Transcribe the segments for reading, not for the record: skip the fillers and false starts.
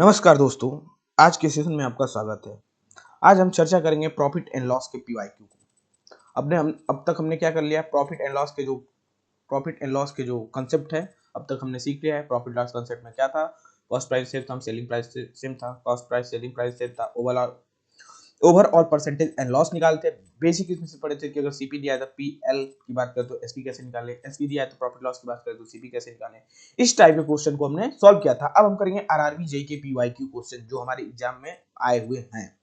नमस्कार दोस्तों, आज के सेशन में आपका स्वागत है। आज हम चर्चा करेंगे प्रॉफिट एंड लॉस के पीवाईक्यू को। अब तक हमने क्या कर लिया, प्रॉफिट एंड लॉस के जो कंसेप्ट है अब तक हमने सीख लिया है। प्रॉफिट लॉस कंसेप्ट में क्या था, कॉस्ट प्राइस सेम था, सेलिंग प्राइस सेम था, cost price selling price same था, ओवरऑल परसेंटेज एंड लॉस निकालते। बेसिक इसमें से पढ़े थे कि अगर सीपी दिया है तो पीएल की बात करें तो एसपी कैसे निकाले, एसपी दिया है तो प्रॉफिट लॉस की बात करें तो सीपी कैसे निकाले। इस टाइप के क्वेश्चन को हमने सॉल्व किया था। अब हम करेंगे आरआरबी जेई के पीवाईक्यू क्वेश्चन जो हमारे एग्जाम में आए हुए हैं।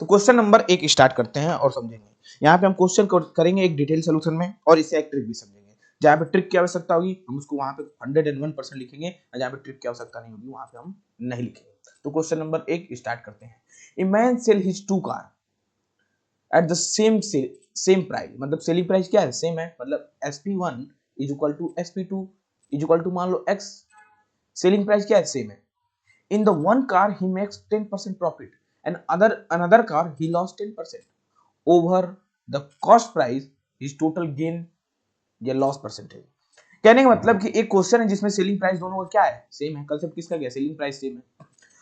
तो क्वेश्चन नंबर 1 स्टार्ट करते हैं और समझेंगे। यहाँ पे हम क्वेश्चन करेंगे एक डिटेल सोल्यूशन में और इसे एक ट्रिक भी समझेंगे। जहाँ पे ट्रिक की आवश्यकता होगी हम उसको वहां पे 101% लिखेंगे, और जहाँ पे ट्रिक की आवश्यकता नहीं होगी वहां पे हम नहीं लिखेंगे। तो क्वेश्चन नंबर 1 स्टार्ट करते हैं। A man sell his two car at the same price, मतलब सेलिंग प्राइस क्या है, सेम है, मतलब SP1 is equal to SP2 is equal to मान लो X। सेलिंग प्राइस क्या है, सेम है। In the one car he makes 10% profit and another car he loss 10%। Over the cost price his total gain या loss percentage. कहने का मतलब कि एक क्वेश्चन है जिसमें सेलिंग प्राइस दोनों का क्या है, सेम है। कंसेप्ट किसका क्या, सेलिंग प्राइस सेम है।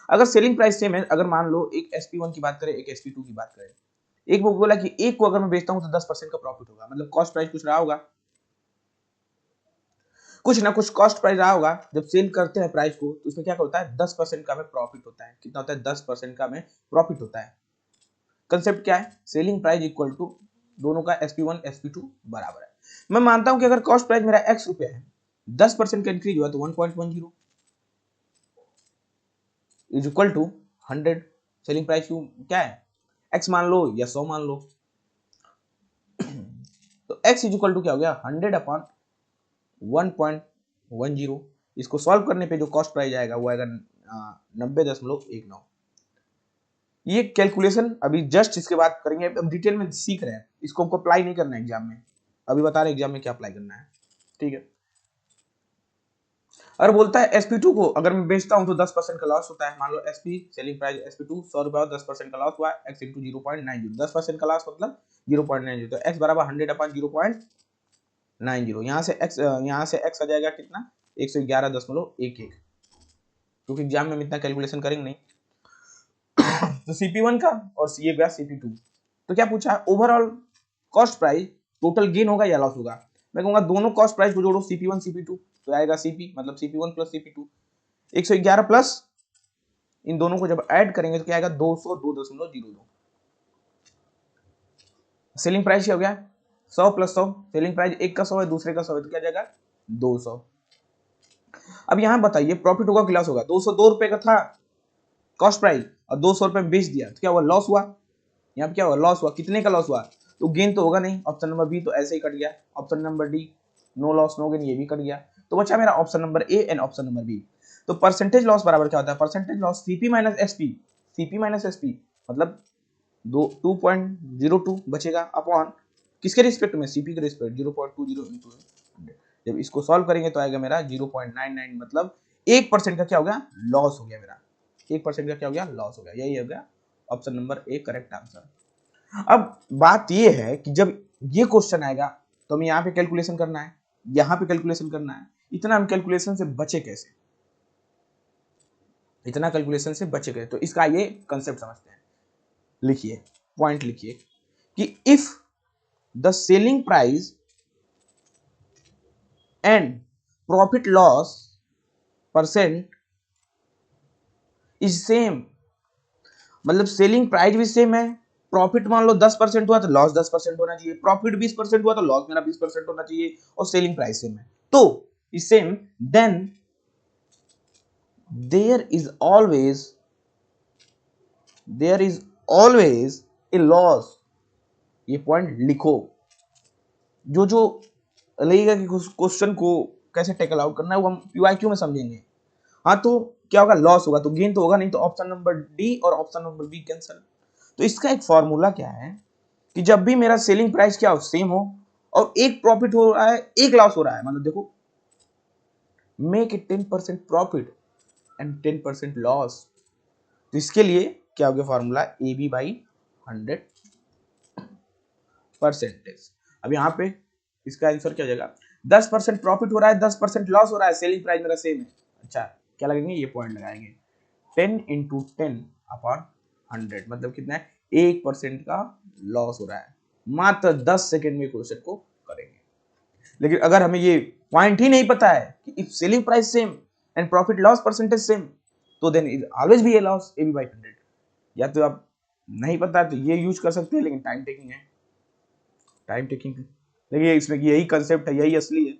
अगर सेलिंग प्राइस सेम है, अगर मान लो एक SP1 की बात करें एक SP2 की बात करें, एक वो बोला कि एक को अगर मैं बेचता हूं तो 10% का प्रॉफिट होगा, मतलब कॉस्ट प्राइस कुछ रहा होगा, कुछ ना कुछ कॉस्ट प्राइस रहा होगा। जब सेल करते हैं प्राइस को तो उसमें क्या होता है, 10% का में प्रॉफिट होता है। कितना होता है, 10% का में प्रॉफिट होता है। कंसेप्ट क्या है, सेलिंग प्राइस इक्वल टू दोनों का SP1 SP2 बराबर है। मैं मानता हूं कि अगर कॉस्ट प्राइस मेरा X रुपए है, 10% का इंक्रीज हुआ तो 1.10 is equal to 100। Selling price क्या है, X मान लो या 100 मान लो, तो X इज इक्वल टू क्या हो गया, 100 अपॉन 1.10। इसको सॉल्व करने पे जो कॉस्ट प्राइस आएगा वो आएगा 90.19। ये कैलकुलेशन अभी जस्ट इसके बाद करेंगे, हम डिटेल में सीख रहे हैं, इसको हमको अप्लाई नहीं करना है एग्जाम में। अभी बता रहे हैं एग्जाम में क्या अप्लाई करना है, ठीक है। अगर बोलता है SP2 को अगर मैं बेचता हूं तो 10% का लॉस होता है। मान लो SP सेलिंग प्राइस SP2 100 रुपए और 10% का लॉस हुआ X इंटू 0.90, 10% का लॉस मतलब 0.90, तो X बराबर 100 अपॉन 0.90। यहाँ से X आ जाएगा कितना, 111.11, क्योंकि एग्जाम में हम इतना कैलकुलेशन करेंगे नहीं। तो CP1 का और ये गया CP2। तो क्या पूछा है, overall cost price total gain होगा या लॉस होगा। मैं कहूंगा दोनों कॉस्ट प्राइस को जोड़ो CP1 CP2 तो आएगा CP, मतलब CP1 प्लस CP2। 111 प्लस इन दोनों को जब ऐड करेंगे तो क्या आएगा, 202.02। सेलिंग प्राइस क्या हो गया, 100 प्लस 100। सेलिंग प्राइस एक का 100 है, दूसरे का 100 है, तो क्या जाएगा 200। अब यहां बताइए प्रॉफिट होगा कि लॉस होगा। 202 रुपए का था कॉस्ट प्राइस और 200 रुपए बेच दिया तो क्या हुआ, लॉस हुआ। यहाँ पे क्या हुआ, लॉस हुआ। कितने का लॉस हुआ, तो गेन तो होगा नहीं। ऑप्शन नंबर बी तो ऐसे ही कट गया। Option number D no loss no gain, ये भी कट गया। तो बचा मेरा option number A and option number B. तो परसेंटेज लॉस बराबर क्या होता है, percentage loss CP minus SP। CP minus SP मतलब 2.02 बचेगा अपॉन किसके रिस्पेक्ट में, CP के रिस्पेक्ट 0.20 इंटू 100। जब इसको सॉल्व करेंगे तो आएगा मेरा 0.99, मतलब 1% का क्या हो गया, लॉस हो गया मेरा। 1% का क्या हो गया, लॉस हो गया। यही हो गया option number A correct answer. अब बात ये है कि जब ये क्वेश्चन आएगा तो हमें यहाँ पे कैलकुलेशन करना है, यहाँ पे कैलकुलेशन करना है। इतना हम कैलकुलेशन से बचे कैसे, इतना कैलकुलेशन से बचे कैसे, तो इसका ये कंसेप्ट समझते हैं। लिखिए, पॉइंट लिखिए कि if the selling price and profit loss percent is same, मतलब सेलिंग प्राइस भी सेम है, प्रॉफिट मान लो 10% हुआ तो लॉस 10% होना चाहिए, प्रॉफिट 20% हुआ तो लॉस मेरा 20% होना चाहिए, और सेलिंग प्राइस सेम है तो is same, then there is always a loss. ये पॉइंट लिखो, जो जो लगेगा कि क्वेश्चन को कैसे टेकल आउट करना है वो हम पीवाईक्यू में समझेंगे। हाँ, तो क्या होगा, लॉस होगा, तो गेन तो होगा नहीं, तो ऑप्शन नंबर डी और ऑप्शन नंबर बी कैंसिल। तो इसका एक फॉर्मूला क्या है कि जब भी मेरा सेलिंग प्राइस क्या हो, सेम हो, और एक प्रॉफिट हो रहा है एक लॉस हो रहा है, मतलब देखो make it 10% profit and 10% loss. तो इसके लिए क्या हो गया फॉर्मूला, AB बाई 100 परसेंटेज। अब यहाँ पे इसका आंसर क्या हो जाएगा, 10% प्रॉफिट हो रहा है 10% लॉस हो रहा है, सेलिंग प्राइस मेरा सेम है। अच्छा, क्या लगेंगे, ये पॉइंट लगाएंगे। 10 × 10/100 मतलब कितना है, 1% का लॉस हो रहा है। मात्र 10 सेकेंड में क्वेश्चन को करेंगे। लेकिन अगर हमें ये पॉइंट ही नहीं पता है कि if selling price same and profit loss percentage same, तो then it always be a loss AB/100। या तो आप नहीं पता तो ये यूज कर सकते हैं, लेकिन टाइम टेकिंग है, टाइम टेकिंग है। देखिए इसमें यही कंसेप्ट है, यही असली है।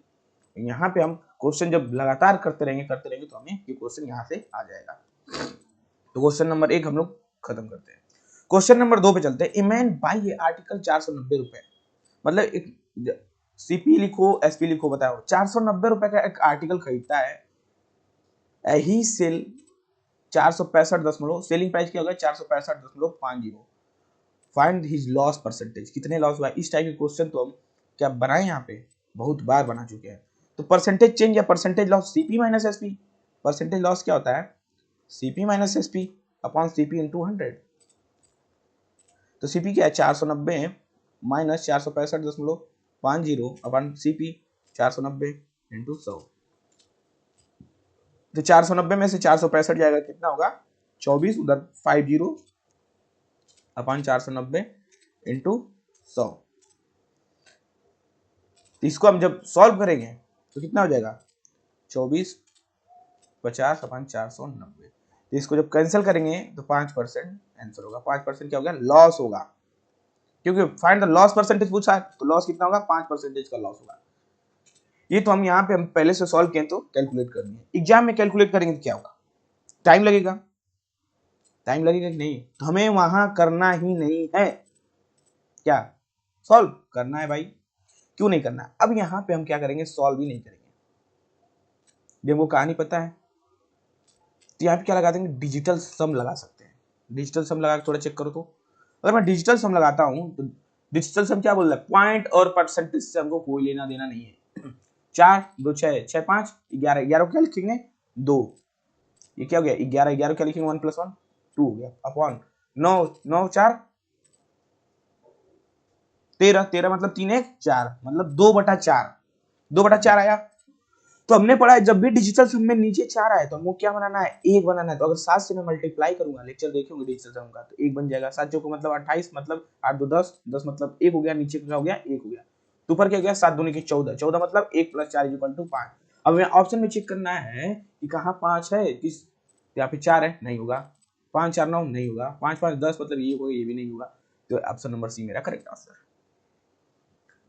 यहाँ पे हम क्वेश्चन जब लगातार करते रहेंगे तो हमें ये क्वेश्चन यहाँ से आ जाएगा। तो क्वेश्चन नंबर 1 हम लोग खत्म करते हैं। क्वेश्चन नंबर 2 पे चलते हैं। A man by A article 490 रुपए, मतलब एक सीपी लिखो एसपी लिखो, बताओ 490 रुपए का एक आर्टिकल खरीदता है। ही सेल 465 सेलिंग प्राइस क्या होगा 465.50। फाइंड हिज लॉस परसेंटेज, कितने लॉस हुआ। इस टाइप के क्वेश्चन तो हम क्या बनाए यहाँ पे बहुत बार बना चुके हैं। तो परसेंटेज चेंज या percentage loss CP minus SP. Percentage loss क्या होता है, CP minus SP upon CP into 100। तो सीपी क्या है 490 माइनस 465.50 अपन सीपी 490 इंटू 100। तो 490 में से 465 जाएगा, कितना होगा 24, उधर 50 अपन 490 इंटू 100। तो इसको हम जब सॉल्व करेंगे तो कितना हो जाएगा 24 50 अपन 490। तो इसको जब कैंसिल करेंगे तो 5% आंसर होगा। 5% क्या हो गया, लॉस होगा, क्योंकि फाइंड द लॉस परसेंटेज पूछा है, तो लॉस कितना होगा 5% का लॉस होगा। ये तो हम यहाँ पे हम पहले से सॉल्व किए तो कैलकुलेट करनी है। एग्जाम में कैलकुलेट करेंगे तो क्या होगा, टाइम लगेगा, टाइम लगेगा कि नहीं, तो हमें वहां करना ही नहीं है, क्या सॉल्व करना है भाई, क्यों नहीं करना। अब यहाँ पे हम क्या करेंगे, सॉल्व ही नहीं करेंगे। देखो कहानी पता है, तो यहाँ पे क्या लगा देंगे, डिजिटल सम लगा सकते हैं। डिजिटल सम लगा के थोड़ा चेक करो। तो अगर मैं डिजिटल सम लगाता हूँ तो डिजिटल सम क्या बोल रहा है, पॉइंट और परसेंटेज से हमको कोई लेना देना नहीं है। 4 2 6 6 5 11, 11 क्या लिखेंगे 2, ये क्या हो गया 11, 11 क्या लिखेंगे 1 + 1 2 हो गया, अपॉन 9 9 4 13, 13 मतलब 3 1 4 मतलब 2/4, 2/4 आया। तो हमने पढ़ा है जब भी डिजिटल सम में नीचे 4 आए तो हमको क्या बनाना है, 1 बनाना है। तो अगर 7 से मैं मल्टीप्लाई करूंगा, लेक्चर देखेंगे डिजिटल सम का, तो 1 बन जाएगा। 7 चौको मतलब 28, मतलब 8 2 10, 10 मतलब 1 हो गया, नीचे क्या हो गया 1 हो गया, तो ऊपर क्या हो गया 7 दूनी की 14, 14 मतलब 1 + 4 = 5। अब मैं ऑप्शन में चेक करना है कि कहाँ 5 है, किस यहाँ पे 4 है, नहीं होगा। 5 4 9 नहीं होगा, 5 5 10 मतलब ये होगा, ये भी नहीं होगा। तो ऑप्शन नंबर सी मेरा करेक्ट आंसर।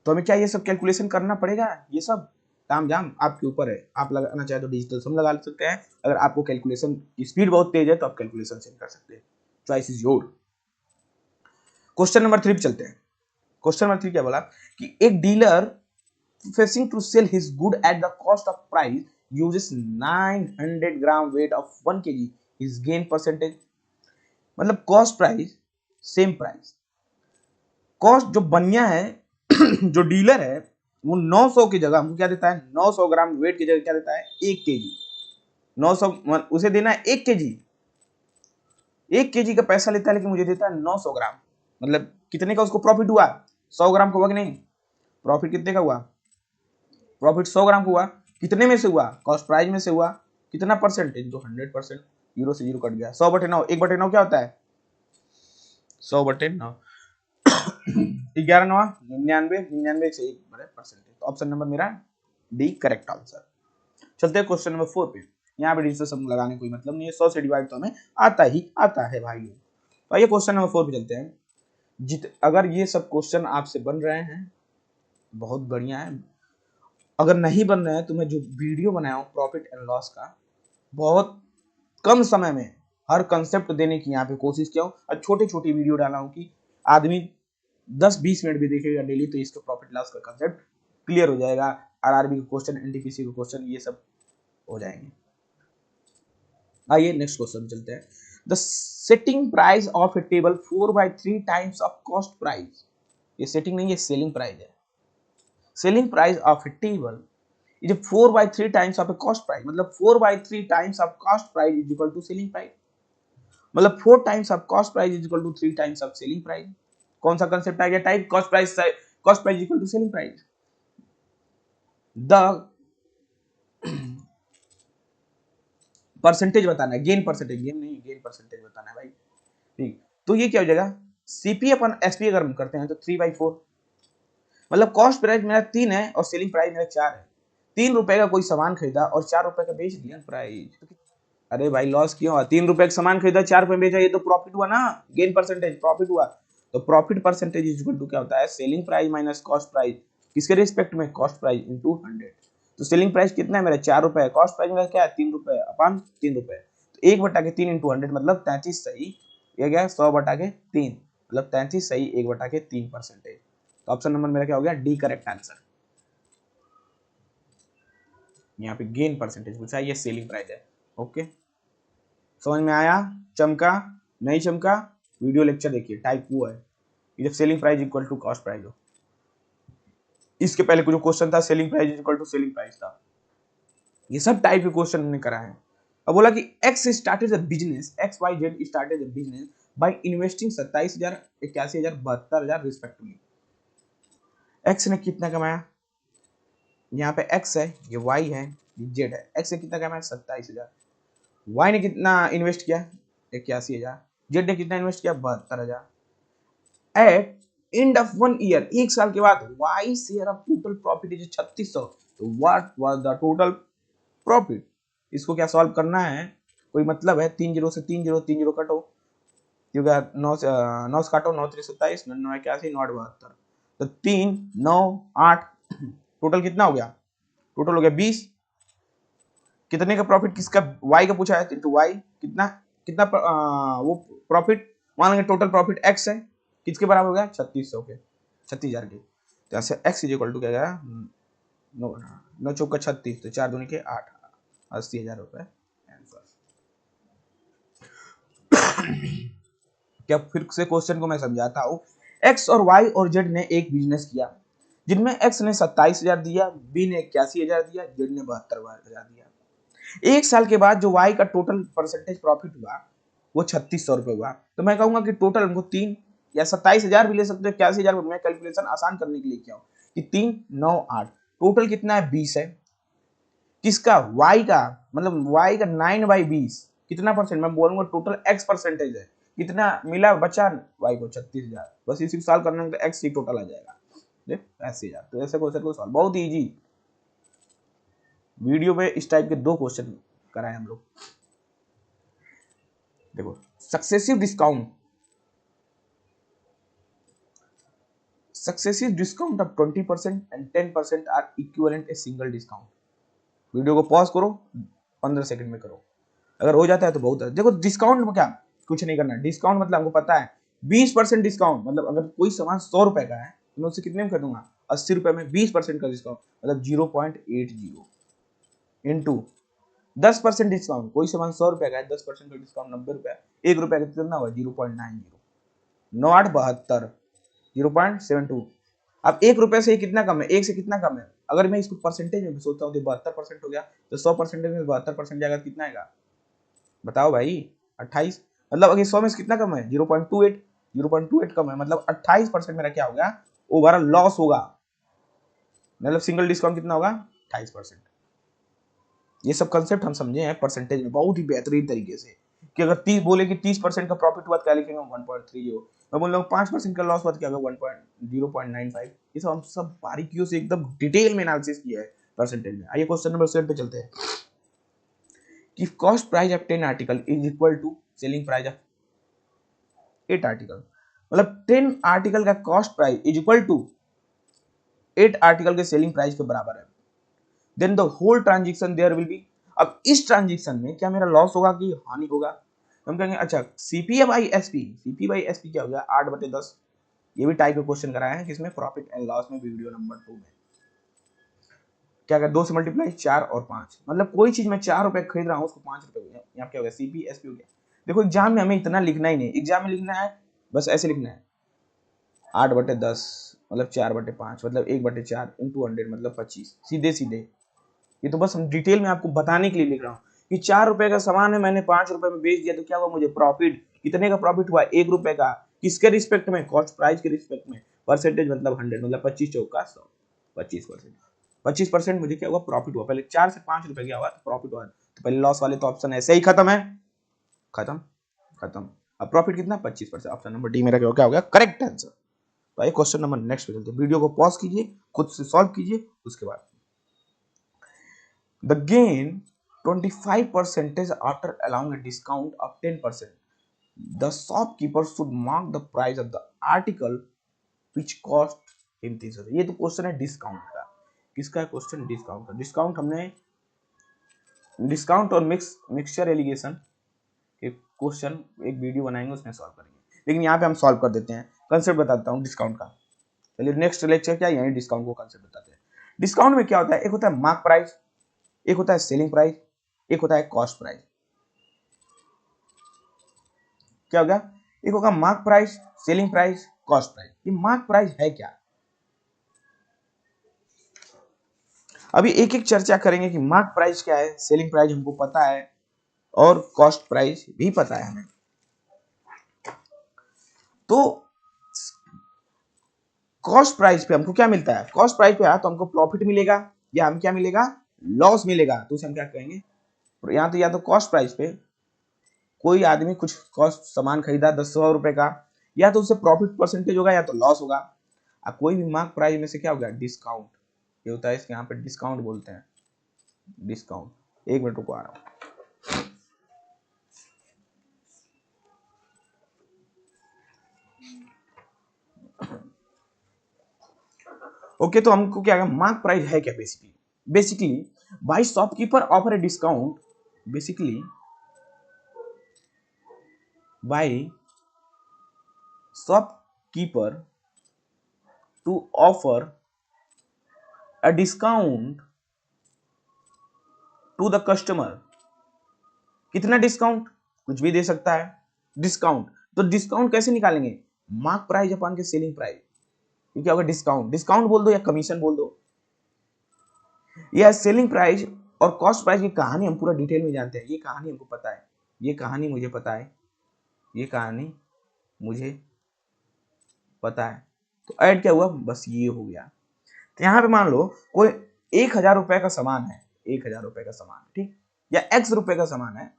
तो हमें क्या ये सब कैलकुलेशन करना पड़ेगा, ये सब ताम जाम आपके ऊपर है। आप लगाना चाहे तो डिजिटल सम लगा सकते हैं, अगर आपको कैलकुलेशन की स्पीड बहुत तेज है तो आप कैलकुलेशन से कर सकते हैं। Choice is your. Question number 3 पे चलते हैं। क्वेश्चन नंबर 3 क्या बोला कि एक dealer facing to sell his good at the cost of price uses 900 gram weight of 1 kg, his gain percentage. मतलब cost price same price, cost जो बनिया है जो डीलर है वो 900 की जगह हमको क्या देता है, 900 ग्राम वेट की जगह क्या देता है 1 kg। 900 उसे देना है 1 kg, 1 kg का पैसा लेता है, लेकिन मुझे देता है 900 ग्राम। मतलब कितने का उसको प्रॉफिट हुआ, 100 ग्राम का हुआ कि नहीं, प्रॉफिट कितने का हुआ, प्रॉफिट 100 ग्राम का हुआ। कितने में से हुआ, कॉस्ट प्राइस में से हुआ, कितना परसेंटेज, तो 100%। जीरो से जीरो कट गया, 100/9, 1/9 क्या होता है 100/9, 11 9 99, 99 से 1% तो ऑप्शन नंबर मेरा डी करेक्ट आंसर। चलते हैं क्वेश्चन नंबर 4 पे। यहाँ पे डिजिटल सम लगाने कोई मतलब नहीं है, 100 से डिवाइड तो हमें आता ही आता है भाई। तो आइए क्वेश्चन नंबर 4 पे चलते हैं। अगर ये सब क्वेश्चन आपसे बन रहे हैं बहुत बढ़िया है, अगर नहीं बन रहे हैं तो मैं जो वीडियो बनाया हूँ प्रॉफिट एंड लॉस का, बहुत कम समय में हर कंसेप्ट देने की यहाँ पे कोशिश किया हूँ, और छोटे छोटे वीडियो डाला हूँ कि आदमी 10-20 मिनट भी देखेगा डेली तो इसका प्रॉफिट लॉस का कंसेप्ट क्लियर हो जाएगा। आरआरबी का क्वेश्चन, एनटीपीसी का क्वेश्चन, ये सब हो जाएंगे। आइए नेक्स्ट क्वेश्चन चलते हैं। The setting price of a table 4/3 times of cost price, ये सेटिंग नहीं है सेलिंग प्राइस है। Selling price of a table is 4/3 times of a cost price, मतलब 4/3 times of cost price is equal to selling price, मतलब 4 times of cost price is equal to 3 times of selling price. कौन सा concept आ गया, type cost price equal to selling price. The percentage बताना है, gain percentage, gain नहीं gain percentage बताना है भाई। ठीक, तो ये क्या हो जाएगा, सीपी अपन एसपी अगर हम करते हैं तो 3/4, मतलब कॉस्ट प्राइस मेरा 3 है और सेलिंग प्राइस मेरा 4 है। 3 रुपए का कोई सामान खरीदा और 4 रुपए का बेच दिया प्राइस। अरे भाई लॉस क्यों हुआ, 3 रुपए का सामान खरीदा 4 रुपए में बेचा, ये तो प्रॉफिट हुआ ना, गेन परसेंटेज प्रॉफिट हुआ। तो profit percentage is equal to क्या होता है, selling price minus cost price, किसके रिस्पेक्ट में, कॉस्ट प्राइस इनटू 100। तो सेलिंग प्राइस कितना है मेरा 4 रुपए, कॉस्ट प्राइस मेरा क्या है 3 रुपए अपन 3 रुपए, तो 1/3 इंटू 100 मतलब 33 सही, ये क्या है 100/3 मतलब 33 सही 1/3 परसेंटेज। तो ऑप्शन नंबर मेरा क्या हो गया, डी करेक्ट आंसर। यहाँ पे गेन परसेंटेज पूछा है, ये सेलिंग प्राइस है। ओके, समझ में आया, चमका नहीं चमका, वीडियो लेक्चर देखिए, टाइप वो है, जब selling price equal to cost price हो। इसके पहले जो क्वेश्चन था selling price equal to selling price था, ये सब टाइप के क्वेश्चन हमने करा है। अब बोला कि X started a business, X Y Z started a business by investing 27,000, 81,000, 72,000 respectively. X ने कितना कमाया, यहाँ पे एक्स है, ये वाई है, ये जेड है। एक्स ने कितना कमाया 27,000, वाई ने कितना इन्वेस्ट किया 81,000, जेड ने कितना इन्वेस्ट किया 72,000। एट एंड ऑफ 1 ईयर, एक साल के बाद Y share of total profit is 3600, तो what was the total profit. इसको क्या सॉल्व करना है, कोई मतलब है, 3 जीरो से 3 जीरो 3 जीरो कटो, क्योंकि 9 से काटो, 9 3 27, 9 81, 9 72, तो 3 9 8, टोटल कितना हो गया, टोटल हो गया 20। कितने का प्रॉफिट किसका, वाई का पूछा है, इंटू वाई कितना कितना वो प्रॉफिट, मान लेंगे टोटल प्रॉफिट एक्स है, किसके बराबर हो गया 3600 के, 36,000 के। तो ऐसे एक्स इज इक्वल टू क्या गया, 9 चौका 36, तो 4 दूनी के 8, 80,000 रुपए आंसर। क्या फिर से क्वेश्चन को मैं समझाता हूँ। एक्स और वाई और जेड ने एक बिजनेस किया, जिनमें एक्स ने 27,000 दिया, बी ने 81,000 दिया, जेड ने 72,000 दिया। एक साल के बाद जो वाई का टोटल परसेंटेज प्रॉफिट हुआ वो 3600 रुपए हुआ। तो मैं कहूंगा कि टोटल हमको 3 या 27,000 भी ले सकते हो, 81,000, मैं कैलकुलेशन आसान करने के लिए किया हूँ कि 3 9 8, टोटल कितना है 20 है, किसका, वाई का, मतलब वाई का 9/20 कितना परसेंट, मैं बोलूंगा टोटल एक्स परसेंटेज है, कितना मिला बचा वाई को 36,000, बस इसी सॉल्व करने में तो एक्स ही टोटल आ जाएगा, देख ऐसे यार। तो ऐसे क्वेश्चन को सॉल्व बहुत इजी, वीडियो पे इस टाइप के 2 क्वेश्चन कराए हम लोग। देखो, successive discount, successive discount of 20% and 10% are equivalent a single discount. Video को पॉज करो, 15 सेकंड में करो, अगर हो जाता है तो बहुत है। देखो डिस्काउंट में क्या कुछ नहीं करना, डिस्काउंट मतलब हमको पता है 20% डिस्काउंट, मतलब अगर कोई सामान 100 रुपए का है तो मैं उससे कितने में कर दूंगा 80 रुपए में 20% का डिस्काउंट, मतलब 0.80 इंटू 10% डिस्काउंट, कोई सामान 100 रुपए का है 10% का डिस्काउंट 90 रुपए, 1 रुपए का कितना हुआ 0.90, 9 8 72, 0.72। अब 1 रुपए से कितना कम है, 1 से कितना कम है, अगर मैं इसको परसेंटेज में सोचता हूँ तो 72% हो गया, तो 100% में 72% जाएगा कितना आएगा बताओ भाई 28, मतलब अगर 100 में से कितना कम है 0.28, 0.28 कम है, मतलब 28% मेरा क्या होगा ओवरऑल लॉस होगा, मतलब सिंगल डिस्काउंट कितना होगा 28%। ये सब कंसेप्ट हम समझे हैं परसेंटेज में बहुत ही बेहतरीन तरीके से, कि अगर 30 बोले कि 30% का प्रॉफिट हुआ तो क्या लिखेंगे 1.30, मैं बोल रहा हूँ 5% का लॉस हुआ तो क्या होगा 1.0.95। ये सब हम सब बारीकियों से एकदम डिटेल में एनालिसिस किया है परसेंटेज में। आइए क्वेश्चन नंबर 7 पे चलते हैं कि cost price of 10 article is equal to selling price of 8 article, मतलब 10 आर्टिकल का cost price is equal to 8 article के सेलिंग प्राइस के बराबर है, then the whole transaction there will be. अब इस ट्रांजेक्शन में क्या मेरा लॉस होगा कि हानि होगा, हम कहेंगे अच्छा CP by SP, CP by SP क्या हो गया 8/10। ये भी टाइप का क्वेश्चन कराया है किसमें, प्रॉफिट एंड लॉस में, वीडियो नंबर 2 में। क्या कर 2 से मल्टीप्लाई 4 और 5, मतलब कोई चीज मैं 4 रुपए खरीद रहा हूँ उसको 5 रुपए हो गया, यहाँ क्या हो गया सीपी एसपी हो गया। देखो एग्जाम में हमें इतना लिखना ही नहीं, एग्जाम में लिखना है बस ऐसे लिखना है 8/10 मतलब 4/5 मतलब 1/4 इंटू 100 मतलब 25, सीधे सीधे। ये तो बस हम डिटेल में आपको बताने के लिए लिख रहा हूँ कि 4 रुपए का सामान है मैंने 5 रुपए में बेच दिया तो क्या हुआ मुझे प्रॉफिट, कितने का प्रॉफिट हुआ 1 रुपए का, किसके रिस्पेक्ट में कॉस्ट प्राइस के रिस्पेक्ट में, परसेंटेज मतलब 100 मतलब 25 चौका 100, 25%, 25% मुझे क्या हुआ प्रॉफिट हुआ, पहले 4 से 5 रुपए क्या हुआ प्रॉफिट हुआ, तो पहले लॉस वाले तो ऑप्शन ऐसे ही खत्म है, खत्म खत्म। अब प्रॉफिट कितना 25%, ऑप्शन नंबर डी मेरा क्या हो गया करेक्ट आंसर। तो आइए क्वेश्चन नंबर नेक्स्ट पे चलते हैं, वीडियो को पॉज कीजिए, खुद से सॉल्व कीजिए, उसके बाद the gain 25% after allowing a discount of 10%. The shopkeeper should mark the price of the article which cost him 300। ये तो क्वेश्चन है डिस्काउंट का। किसका क्वेश्चन? डिस्काउंट का। डिस्काउंट हमने डिस्काउंट और मिक्सचर एलिगेशन के क्वेश्चन एक वीडियो बनाएंगे, उसमें सॉल्व करेंगे, लेकिन यहाँ पे हम सॉल्व कर देते हैं। कंसेप्ट बताता हूँ डिस्काउंट का। चलिए नेक्स्ट लेक्चर क्या, यही डिस्काउंट को कंसेप्ट बताते हैं। डिस्काउंट में क्या होता है? एक होता है मार्क प्राइस, एक होता है सेलिंग प्राइस, एक होता है कॉस्ट प्राइस। क्या होगा? एक होगा mark price, selling price, cost price. ये मार्क प्राइस है क्या? अभी एक एक चर्चा करेंगे कि मार्क प्राइस क्या है, सेलिंग प्राइस हमको पता है और कॉस्ट प्राइस भी पता है हमें। तो कॉस्ट प्राइस पे हमको क्या मिलता है? कॉस्ट प्राइस पे तो हमको प्रॉफिट मिलेगा या हम क्या मिलेगा? लॉस मिलेगा। तो उसे हम क्या कहेंगे? यहाँ तो या तो कॉस्ट प्राइस पे कोई आदमी कुछ कॉस्ट सामान खरीदा 10 रुपए का, या तो उससे प्रॉफिट परसेंटेज होगा या तो लॉस होगा। अब कोई भी मार्क प्राइस में से क्या होगा? डिस्काउंट। ये होता है, इसके यहाँ पे डिस्काउंट बोलते हैं, डिस्काउंट। एक मिनट रुको, आ रहा हूँ। ओके, तो हमको क्या है? मार्क प्राइस है क्या? Basically by shopkeeper offer a discount, basically by shopkeeper to offer a discount to the customer. कितना डिस्काउंट? कुछ भी दे सकता है डिस्काउंट। तो डिस्काउंट कैसे निकालेंगे? मार्क प्राइस अपन के सेलिंग प्राइस। ये क्या होगा? डिस्काउंट। डिस्काउंट बोल दो या कमीशन बोल दो, या सेलिंग प्राइस और कॉस्ट प्राइस की कहानी हम पूरा डिटेल में जानते हैं। ये कहानी हमको पता है, ये कहानी मुझे पता है, ये कहानी मुझे पता है। तो ऐड क्या हुआ? बस ये हो गया। तो यहाँ पे मान लो कोई 1000 रुपए का सामान है, 1000 रुपए का सामान, ठीक, या x रुपए का सामान है।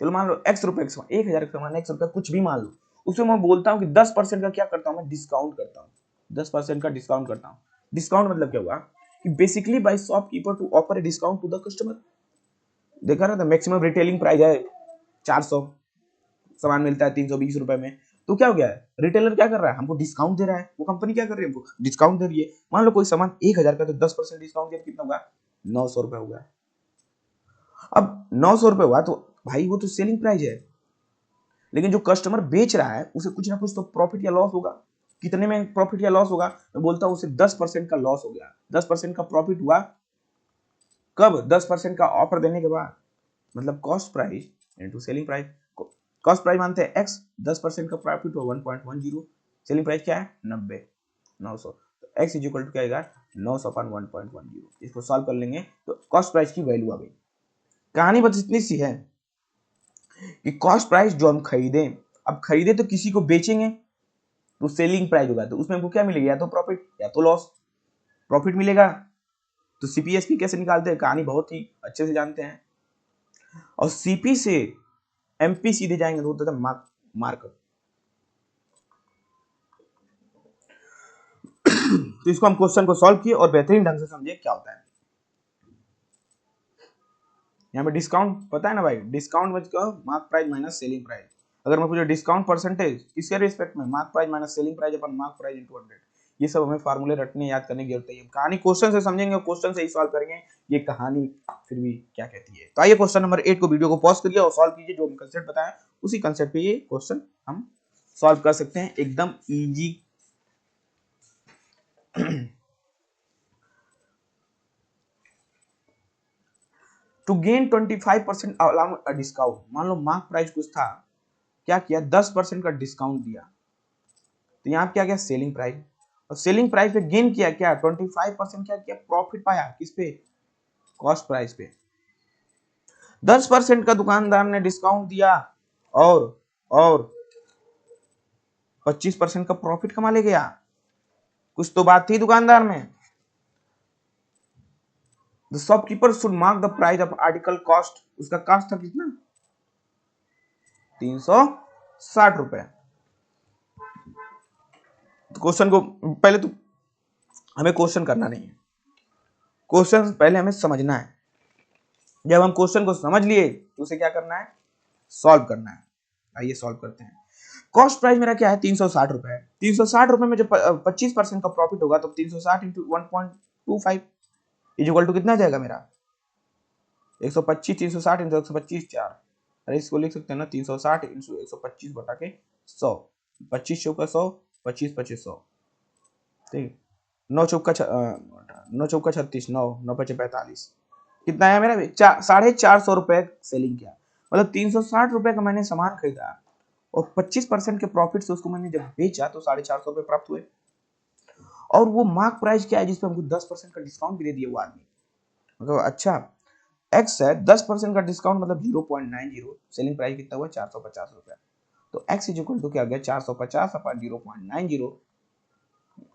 चलो मान लो x रुपए का सामान, 1000 का सामान, x रुपए, कुछ भी मान लो। उसमें मैं बोलता हूँ कि 10% का क्या करता हूँ मैं? डिस्काउंट करता हूँ। 10% का डिस्काउंट करता हूँ। डिस्काउंट मतलब क्या हुआ? कि basically by shopkeeper to offer a discount to the customer. देखा ना, तो मैक्सिमम रिटेलिंग प्राइस है 400, सामान मिलता है 320 रुपए में। तो क्या हो गया है? रिटेलर क्या कर रहा है? हमको डिस्काउंट दे रहा है। वो कंपनी क्या कर रही है? हमको डिस्काउंट दे रही है। मान लो कोई सामान 1000 का, तो 10% डिस्काउंट दिया, कितना होगा? 900 रुपए होगा। अब 900 रुपए हुआ तो भाई वो तो सेलिंग प्राइस है, लेकिन जो कस्टमर बेच रहा है उसे कुछ ना कुछ तो प्रॉफिट या लॉस होगा। कितने में प्रॉफिट या लॉस होगा? मैं बोलता हूं उसे 10% का लॉस हो गया। 10% का प्रॉफिट हुआ कब? 10% का ऑफर देने के बाद। मतलब cost price into selling price. Cost price मानते हैं x, 10% का प्रॉफिट हुआ 1.10, सेलिंग प्राइस क्या है? 90, 900। तो x इज इक्वल टू क्या आएगा? 900 अपन 1.10। इसको सॉल्व कर लेंगे तो कॉस्ट प्राइस की वैल्यू आ गई। कहानी बस इतनी सी है कि कॉस्ट प्राइस जो हम खरीदे, अब खरीदे तो किसी को बेचेंगे, तो सेलिंग प्राइस होगा, तो उसमें हमको क्या मिलेगा? या तो प्रॉफिट या तो लॉस। प्रॉफिट मिलेगा तो सीपीएसपी कैसे निकालते हैं, कहानी बहुत ही अच्छे से जानते हैं। और सीपी से एमपी सीधे जाएंगे तो होता है मार्क। तो इसको हम क्वेश्चन को सॉल्व किए और बेहतरीन ढंग से समझे क्या होता है। यहाँ पे डिस्काउंट पता है ना भाई? डिस्काउंट मतलब mark price minus selling price. अगर मैं पूछे डिस्काउंट परसेंटेज किसके रिस्पेक्ट में? Mark price minus selling price अपन मार्क प्राइस इनटू 100। ये सब हमें फार्मूले रटने याद करने की जरूरत है। कहानी क्वेश्चन से समझेंगे, क्वेश्चन से ही सॉल्व करेंगे। ये कहानी फिर भी क्या कहती है। तो आइए क्वेश्चन नंबर 8 को वीडियो को पॉज करिए और सॉल्व कीजिए। जो हम कंसेप्ट बताया उसी कंसेप्ट पे ये क्वेश्चन हम सॉल्व कर सकते हैं, एकदम easy. To gain 25% allow discount. मान लो मार्क प्राइस कुछ था, क्या किया? 10% का डिस्काउंट दिया। तो यहाँ क्या किया? Selling price. और सेलिंग प्राइस पे गेन किया क्या? 25% क्या किया? प्रॉफिट पाया। किस पे? कॉस्ट प्राइस पे। 10% का दुकानदार ने डिस्काउंट दिया और 25% का प्रॉफिट कमा ले गया। कुछ तो बात थी दुकानदार में। The shopkeeper should mark the price of article cost, उसका कॉस्ट था कितना 360 रुपए। क्वेश्चन को पहले तो हमें क्वेश्चन करना नहीं है, क्वेश्चन पहले हमें समझना है। जब हम क्वेश्चन को समझ लिए तो उसे क्या करना है, सॉल्व करना है। आइए सॉल्व करते हैं। कॉस्ट प्राइस मेरा क्या है 360 रुपए है। 360 रुपए में जब 25% का प्रॉफिट होगा तो 360 इंटू 1.25 इज इक्वल टू कितना जाएगा मेरा 125। 360 इंटू 125 4। अरे इसको लिख सकते हैं ना 360 इंटू 125 बटा के 100। 25 चौका 100, 25 25 100, ठीक। 9 चौका 36, 9 9 पचे 45, कितना है मेरा 450 रुपए सेलिंग किया। मतलब 360 रुपए का मैंने सामान खरीदा और 25% के प्रॉफिट से उसको मैंने जब बेचा तो 450 रुपए प्राप्त हुए। और वो मार्क प्राइस क्या है जिसपे हमको 10% का डिस्काउंट भी दे दिया वो आदमी। मतलब अच्छा एक्स है 10% का डिस्काउंट मतलब 0.90, सेलिंग प्राइस कितना हुआ 450 रुपए। तो एक्स इज इक्वल टू क्या हो गया 450 अपॉन 0.90,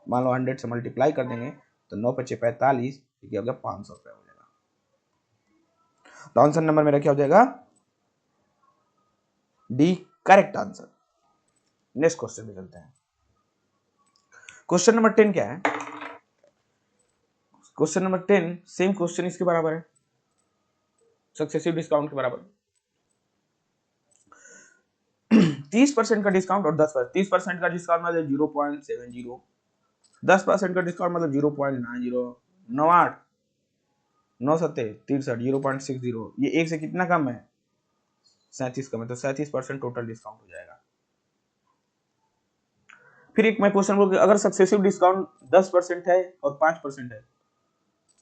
मान लो 100 से मल्टीप्लाई कर देंगे तो 9 पचे 45, क्या हो गया 500 रुपए हो जाएगा। तो आंसर नंबर मेरा क्या हो जाएगा D, correct answer. Next question पे चलते हैं। क्वेश्चन नंबर 10 क्या है, क्वेश्चन नंबर 10 सेम क्वेश्चन इसके बराबर है, सक्सेसिव डिस्काउंट के बराबर। 30% का डिस्काउंट और 10%। 30% का डिस्काउंट मतलब 0.70, 10% का डिस्काउंट मतलब 0.90, 98 9 सत्ते 63 0.60, ये एक से कितना कम है 37 कम है, तो 37% टोटल डिस्काउंट हो जाएगा। फिर एक मैं क्वेश्चन बोल, अगर सक्सेसिव डिस्काउंट 10% है और 5% है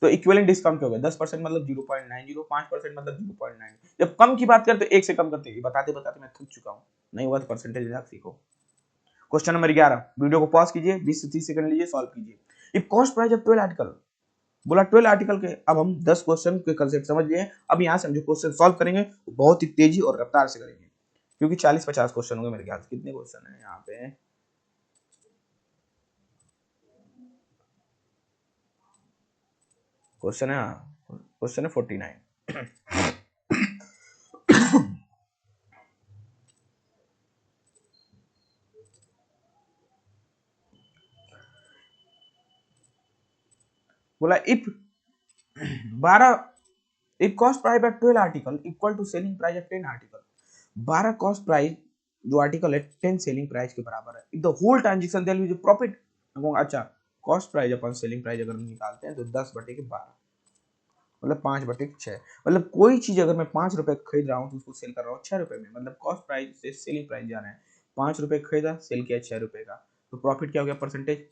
तो इक्विवेलेंट डिस्काउंट क्या होगा 10% मतलब 0.90, 5% मतलब 0.9। जब कम की बात करते एक से कम करते, बताते बताते मैं थक चुका हूँ, नहीं हुआ तो परसेंटेज याद सीखो। क्वेश्चन नंबर 11, वीडियो को पॉज कीजिए 20 से 30 सेकंड लीजिए, सॉल्व कीजिए। If cost price of 12 article, बोला 12 आर्टिकल के, अब हम 10 क्वेश्चन के कांसेप्ट समझ लिए। अब यहाँ से हम जो क्वेश्चन सॉल्व करेंगे वो बहुत ही तेजी और रफ्तार से करेंगे, क्योंकि 40-50 क्वेश्चन होंगे मेरे ख्याल से। कितने क्वेश्चन है यहाँ पे, क्वेश्चन है 49। बोला if 12 if cost price of 12 article equal to selling price of 10 article, 12 cost price जो आर्टिकल है 10 सेलिंग प्राइस के बराबर है। If the whole transaction there will be profit, अच्छा कॉस्ट प्राइस अपन सेलिंग प्राइस अगर हम निकालते हैं तो 10/12 मतलब 5/6। मतलब कोई चीज अगर मैं 5 रुपए खरीद रहा हूँ तो उसको सेल कर रहा हूँ 6 रुपए में, मतलब कॉस्ट प्राइस से सेलिंग प्राइस जा रहे हैं। 5 रुपए खरीदा, सेल किया 6 रुपए का, तो प्रॉफिट क्या हो गया परसेंटेज,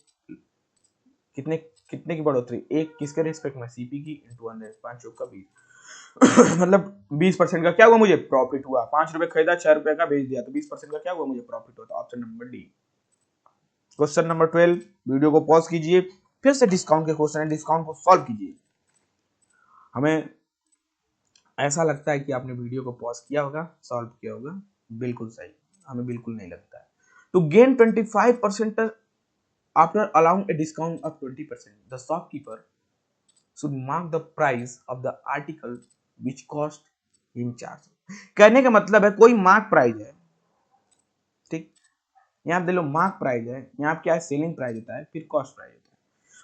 कितने कितने की बढ़ोतरी, एक किसके रिस्पेक्ट में सीपी की इंटू 100, 5 चौक का 20। मतलब 20% का क्या हुआ मुझे प्रॉफिट हुआ। 5 रुपए खरीदा 6 रुपए का बेच दिया तो 20% का क्या हुआ मुझे प्रॉफिट होता। Option number D. Question number 12, video को पॉज कीजिए, फिर से डिस्काउंट के क्वेश्चन है, डिस्काउंट को सॉल्व कीजिए। हमें ऐसा लगता है कि आपने वीडियो को पॉज किया होगा, सॉल्व किया होगा, बिल्कुल सही, हमें बिल्कुल नहीं लगता है। तो gain 25% after allowing a discount of 20%, the shopkeeper should mark the price of the article which cost him charge। कहने का मतलब है कोई मार्क प्राइस है, ठीक, यहाँ दे लो मार्क प्राइस है, यहाँ क्या है सेलिंग प्राइस होता है, फिर कॉस्ट प्राइस होता है।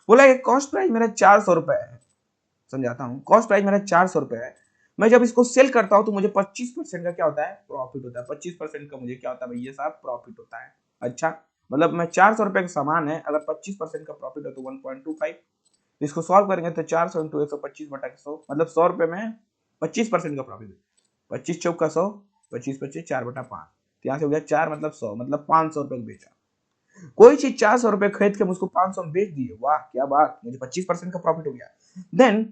बोला ये कॉस्ट प्राइस मेरा 400 रुपए है, समझाता हूँ, कॉस्ट प्राइस मेरा 400 रुपए है। मैं जब इसको सेल करता हूँ तो मुझे 25% का क्या होता है प्रॉफिट होता है। 25% का मुझे क्या होता है भैया साहब प्रॉफिट होता है। अच्छा मतलब मैं 400 रुपए का सामान है, अगर 25% का प्रॉफिट है तो 1.25, इसको सॉल्व करेंगे तो 400 इंटू 125 बटा 100, मतलब 100 रुपए में 25% का प्रॉफिट है। 25 चौक का 100, 25 25 4/5, तो यहाँ से हो गया 4 मतलब 100, मतलब 500 रुपए बेचा। कोई चीज 400 रुपए खरीद के मुझको 500 में बेच दिए, वाह क्या बात, मुझे 25% का प्रॉफिट हो गया। देन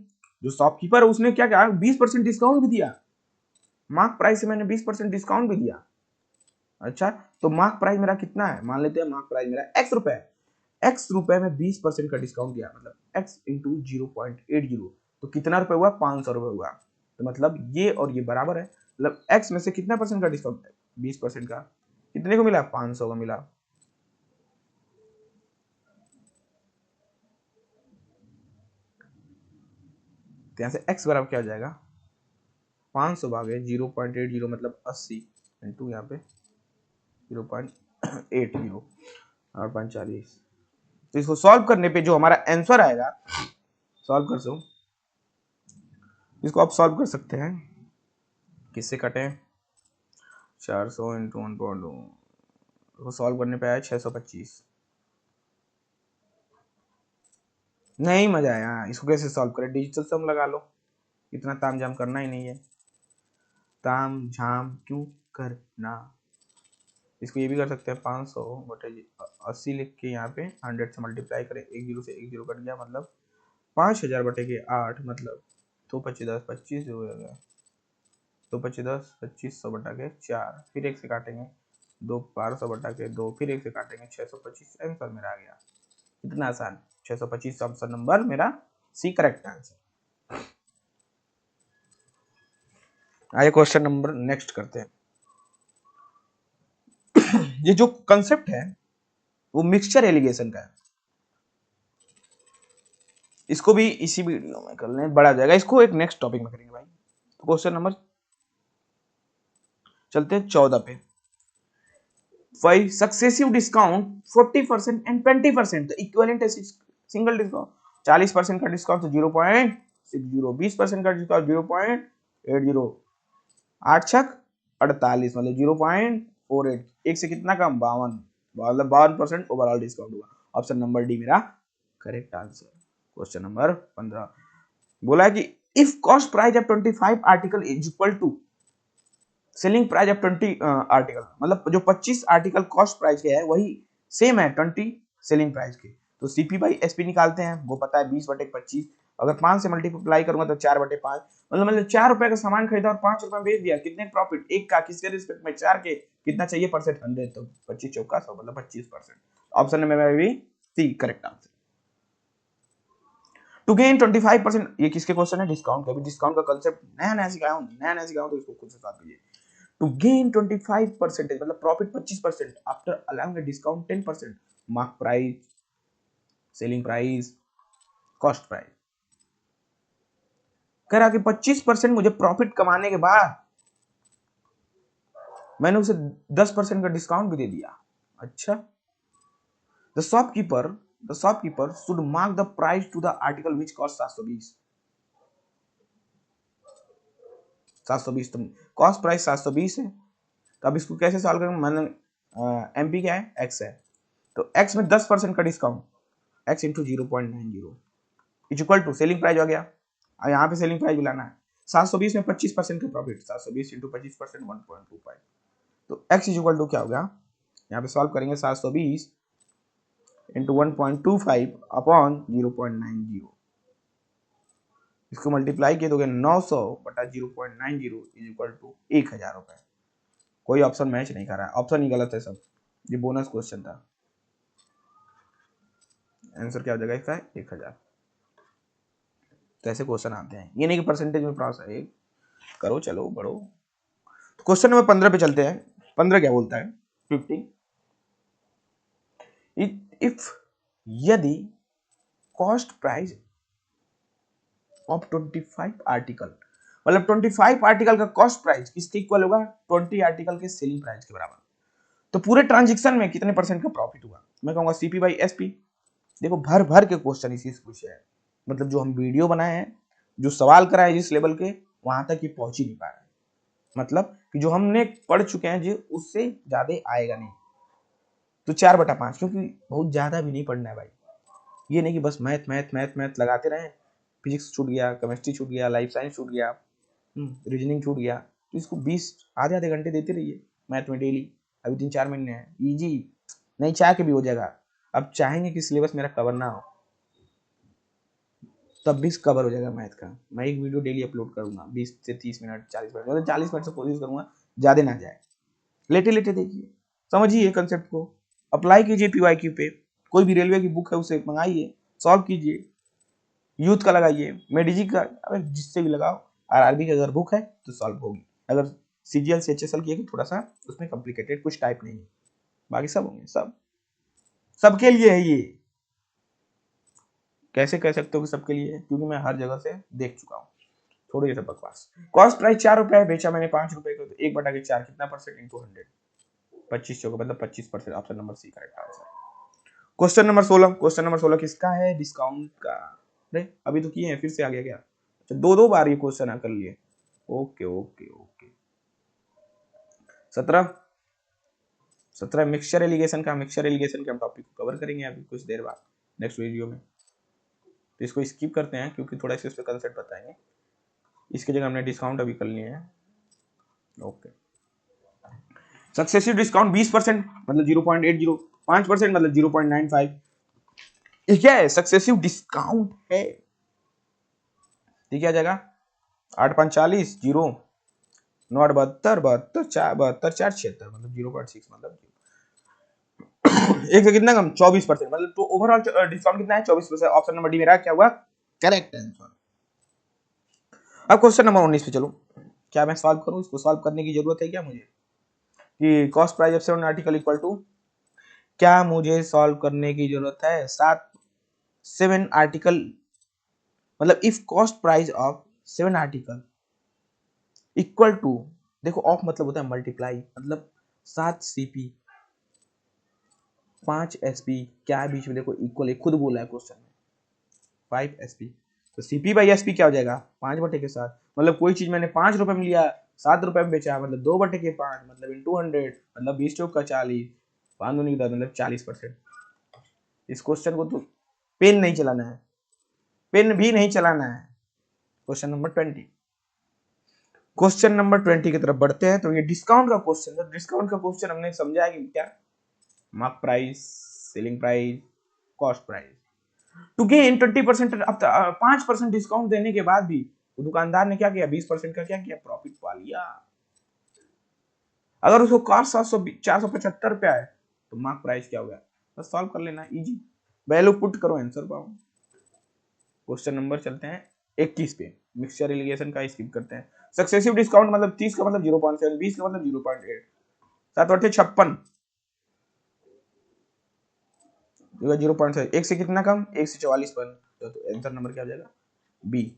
जो शॉपकीपर है उसने क्या कहा 20% डिस्काउंट भी दिया, मार्क प्राइस से मैंने 20% डिस्काउंट भी दिया। अच्छा तो मार्क प्राइस मेरा कितना है, मान लेते हैं मार्क प्राइस मेरा x रुपए है, x रुपए में 20% का डिस्काउंट दिया, मतलब x इंटू 0.80, तो कितना रुपए हुआ 500 रुपए हुआ। तो मतलब ये और ये बराबर है, मतलब x में से कितना परसेंट का डिस्काउंट है 20% का, कितने को मिला 500 का मिला। तो यहाँ से x बराबर क्या हो जाएगा 500 भागे 0.80 मतलब 80 इंटू यहाँ पे 0.80 और 45। तो इसको सॉल्व करने पे जो हमारा आंसर आएगा, सॉल्व कर सो इसको आप सॉल्व कर सकते हैं, किससे कटे 400 इंटू 1.2, इसको सॉल्व करने पे आया 625। नहीं मजा आया, इसको कैसे सॉल्व करें, डिजिटल सम लगा लो, इतना ताम झाम करना ही नहीं है, ताम झाम क्यों करना। इसको ये भी कर सकते हैं 500 बटे 80 लिख के यहाँ पे 100 से मल्टीप्लाई करें, एक जीरो से एक जीरो कट गया, मतलब 5000 बटे के 8 मतलब 2 25 10 25 हो गया, 2 25 10 2500 बटा के 4, फिर एक से काटेंगे 2 1200 बटा के 2, फिर एक से काटेंगे 625। आंसर मेरा आ गया, इतना आसान 625 ऑप्शन नंबर मेरा सी करेक्ट आंसर। आइए क्वेश्चन नंबर नेक्स्ट करते हैं। ये जो कंसेप्ट है वो मिक्सचर एलिगेशन का है, इसको भी इसी वीडियो में कर लें, बड़ा जाएगा, इसको एक नेक्स्ट टॉपिक में करेंगे भाई। तो क्वेश्चन नंबर चलते हैं 14 पे। Five successive discount 40% and 20%, equivalent है सिंगल डिस्काउंट। 40% का डिस्काउंट तो 0.60, 20% का डिस्काउंट 0.80, 8 छक 48 मतलब 0.48, एक से कितना कम 52, मतलब 52% ओवरऑल डिस्काउंट हुआ। ऑप्शन नंबर डी मेरा करेक्ट आंसर। क्वेश्चन नंबर 15 बोला कि if cost price of 25 article is equal to selling price of 20 article, मतलब जो 25 आर्टिकल कॉस्ट प्राइस के है वही सेम है 20 सेलिंग प्राइस के, तो सीपी बाई एसपी निकालते हैं, वो पता है 20 बटे 25, अगर 5 से मल्टीप्लाई करूंगा तो 4 बटे 5, मतलब 4 रुपए का सामान खरीदा और 5 रुपए में बेच दिया, कितने प्रॉफिट, एक का किसके रिस्पेक्ट में 4 के, कितना चाहिए परसेंट 100, तो 25 चौका 100 मतलब 25%। ऑप्शन में भी C correct answer. To gain 25%, ये किसके क्वेश्चन है, डिस्काउंट का, भी डिस्काउंट का कंसेप्ट नया नया सिखाया हूं, नया नया सिखाया हूं, तो इसको खुद से साथ कीजिए। To gain 25% मतलब profit 25% after allowing a discount 10%, mark price, selling price, cost price. कह रहा कि 25% मुझे प्रॉफिट कमाने के बाद मैंने उसे 10% का डिस्काउंट भी दे दिया। अच्छा, the shopkeeper should mark the price to the article which cost 720, 720 तो कॉस्ट प्राइस 720 है, तो अब इसको कैसे सॉल्व करेंगे, मैंने एमपी क्या है, एक्स है, तो एक्स में 10% का discount, X into 0.90 is equal to selling price हो गया, अब यहाँ पे सेलिंग प्राइस भी लाना है, 720 में 25% का प्रॉफिट, 720 इंटू 25% 1.25, तो x इज इक्वल टू क्या हो गया, यहाँ पे सॉल्व करेंगे 720 इंटू 1.25 अपॉन 0.90, इसको मल्टीप्लाई किए दोगे 900 बटा 0.90 इज इक्वल टू 1000 रुपए। कोई ऑप्शन मैच नहीं कर रहा है, ऑप्शन ही गलत है सब, ये बोनस क्वेश्चन था, आंसर क्या हो जाएगा इसका 1000। तो ऐसे क्वेश्चन आते हैं, ये नहीं कि परसेंटेज में पास है, करो चलो बढ़ो। क्वेश्चन नंबर 15 पे चलते हैं। 15 क्या बोलता है, 15 इफ यदि कॉस्ट प्राइस ऑफ 25 आर्टिकल, मतलब 25 आर्टिकल का कॉस्ट प्राइस किसके इक्वल होगा, 20 आर्टिकल के सेलिंग प्राइस के बराबर, तो पूरे ट्रांजेक्शन में कितने परसेंट का प्रॉफिट हुआ, मैं कहूंगा सीपी बाई एसपी। देखो भर भर के क्वेश्चन इसी से पूछे हैं, मतलब जो हम वीडियो बनाए हैं, जो सवाल कराए जिस लेवल के, वहां तक ये पहुंच ही नहीं पा रहे, मतलब कि जो हमने पढ़ चुके हैं जी उससे ज्यादा आएगा नहीं, तो 4/5, क्योंकि बहुत ज्यादा भी नहीं पढ़ना है भाई, ये नहीं कि बस मैथ मैथ मैथ मैथ लगाते रहे, फिजिक्स छूट गया, केमिस्ट्री छूट गया, लाइफ साइंस छूट गया, रीजनिंग छूट गया, तो इसको 20 आधे आधे घंटे देते रहिए मैथ में डेली, अभी 3-4 महीने हैं, इजी, नहीं चाह के भी हो जाएगा। अब चाहेंगे कि सिलेबस मेरा कवर ना हो, तब भी कवर हो जाएगा मैथ का, मैं एक वीडियो डेली अपलोड करूंगा 20 से 30 मिनट 40 मिनट, मतलब 40 मिनट से कोशिश करूंगा ज्यादा ना जाए, लेटे लेटे देखिए, समझिए कंसेप्ट को, अप्लाई कीजिए पीवाईक्यू पे, कोई भी रेलवे की बुक है उसे मंगाइए, सॉल्व कीजिए, यूथ का लगाइए, मेडिजी का, अगर जिससे भी लगाओ, आरआरबी की अगर बुक है तो सॉल्व होगी, अगर सीजीएल से एचएसएल की है थोड़ा सा उसमें कॉम्प्लिकेटेड कुछ टाइप नहीं है, बाकी सब होंगे, सब सबके लिए है ये, कैसे कह सकते हो कि सबके लिए है? क्योंकि मैं हर जगह से देख चुका हूँ। थोड़ी देर बकवास। कॉस्ट प्राइस 4 रुपए है, बेचा मैंने 5 रुपए को, तो 1/4 कितना परसेंट इंटू 100, 25 चौका मतलब 25%। Option number C correct answer. Question number 16, question number 16 किसका है? डिस्काउंट का। अरे अभी तो किए हैं, फिर से आ गया क्या? अच्छा, दो बार ये क्वेश्चन कर लिए। Okay okay okay. 17 mixture allegation का, मिक्सचर एलिगेशन के हम टॉपिक को कवर करेंगे अभी कुछ देर बाद नेक्स्ट वीडियो में, तो इसको स्किप करते हैं क्योंकि थोड़ा इस पे कंसेप्ट बताएंगे। इसकी जगह हमने डिस्काउंट अभी कर लिए हैं। ओके, सक्सेसिव डिस्काउंट 20% मतलब 0.80, 5% मतलब 0.95। ये क्या है? सक्सेसिव डिस्काउंट है। ठीक है, आ जाएगा 8/5 40, 0 9 72 72 4 72 4 76 मतलब 0.6 मतलब एक से कितना कम? 24% मतलब तो ओवरऑल डिस्काउंट कितना है? 24%। ऑप्शन नंबर डी मेरा क्या हुआ? Correct answer. अब क्वेश्चन नंबर 19 पे चलो। क्या मैं सॉल्व करूं? इसको सॉल्व करने की जरूरत है क्या मुझे? कि cost price of 7 article equal to, क्या मुझे सॉल्व करने की जरूरत है? 7 आर्टिकल मतलब if cost price of 7 article equal to, देखो ऑफ मतलब होता है मल्टीप्लाई, मतलब 7 सीपी 5 एसपी, क्या है बीच में? देखो इक्वल, एक खुद बोला है क्वेश्चन में 5 एसपी, तो सीपी बाई एसपी क्या हो जाएगा? 5/7। मतलब कोई चीज मैंने 5 रुपए में लिया, 7 रुपए में बेचा, मतलब 2/5 मतलब इंटू 100 मतलब 20 चौक का 40, 5 दूनी का मतलब 40%। इस क्वेश्चन को तो पेन नहीं चलाना है, पेन भी नहीं चलाना है। क्वेश्चन नंबर 20, क्वेश्चन नंबर 20 की तरफ बढ़ते हैं। तो ये डिस्काउंट का क्वेश्चन है। डिस्काउंट का क्वेश्चन हमने समझा कि क्या? Mark price, selling price, cost price. To gain 20%, 5% discount देने के बाद भी वो दुकानदार ने क्या किया? 20% का क्या किया? प्रॉफिट पा लिया। अगर उसको कॉस्ट 475 रुपया है तो मार्क प्राइस क्या हो गया? बस सॉल्व कर लेना, इजी। वैल्यू पुट करो, आंसर पाओ। क्वेश्चन नंबर चलते हैं 21 पे, मिक्सचर एलिगेशन का स्किप करते हैं। सक्सेसिव डिस्काउंट मतलब 30 का मतलब 0.7, 20 का मतलब 0.8, 7 8 56 0.7, एक से कितना कम? 1 से 44 पर, तो आंसर नंबर क्या हो जाएगा? बी।